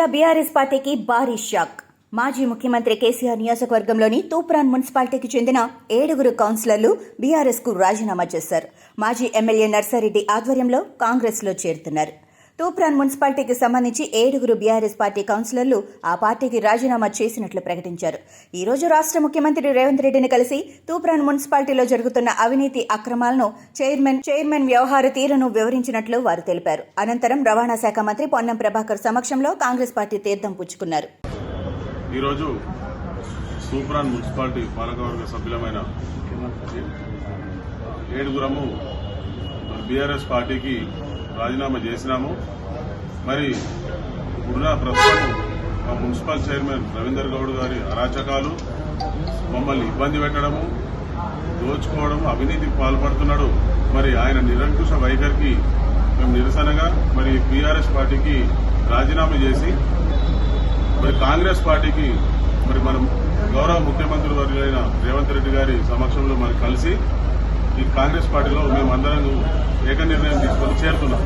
జిల్లా బీఆర్ఎస్ పార్టీకి భారీ షాక్. మాజీ ముఖ్యమంత్రి కేసీఆర్ నియోజకవర్గంలోని తూప్రాన్ మున్సిపాలిటీకి చెందిన 7 కౌన్సిలర్లు బీఆర్ఎస్ కు రాజీనామా చేశారు. మాజీ ఎమ్మెల్యే నర్సారెడ్డి ఆధ్వర్యంలో కాంగ్రెస్ లో చేరుతున్నారు. తూప్రాన్ మున్సిపాలిటీకి సంబంధించి 7 బీఆర్ఎస్ పార్టీ కౌన్సిలర్లు ఆ పార్టీకి రాజీనామా చేసినట్లు ప్రకటించారు. ఈ రోజు రాష్ట్ర ముఖ్యమంత్రి రేవంత్ రెడ్డిని కలిసి తూప్రాన్ మున్సిపాలిటీలో జరుగుతున్న అవినీతి అక్రమాలను చైర్మన్ వ్యవహార తీరును వివరించినట్లు వారు తెలిపారు. అనంతరం రవాణా శాఖ మంత్రి పొన్నం ప్రభాకర్ సమక్షంలో కాంగ్రెస్ పార్టీ తీర్థం పుచ్చుకున్నారు. ఈరోజు తూప్రాన్ మున్సిపాలిటీ పాలకవర్గ సభ్యులమైన 7 బీఆర్ఎస్ పార్టీకి రాజీనామా చేసినాము. మరి ఇప్పుడున్న ప్రస్తుతం మా మున్సిపల్ చైర్మన్ రవీందర్ గౌడ్ గారి అరాచకాలు, మమ్మల్ని ఇబ్బంది పెట్టడము, దోచుకోవడము, అవినీతికి పాల్పడుతున్నాడు. మరి ఆయన నిరంకుశ వైఖరికి మేము నిరసనగా మరి బీఆర్ఎస్ పార్టీకి రాజీనామా చేసి మరి కాంగ్రెస్ పార్టీకి మరి మనం గౌరవ ముఖ్యమంత్రి వర్యులైన రేవంత్ రెడ్డి గారి సమక్షంలో మరి కలిసి ఈ కాంగ్రెస్ పార్టీలో మేము అందరం ఏక నిర్ణయం తీసుకొని చేరుతున్నాం.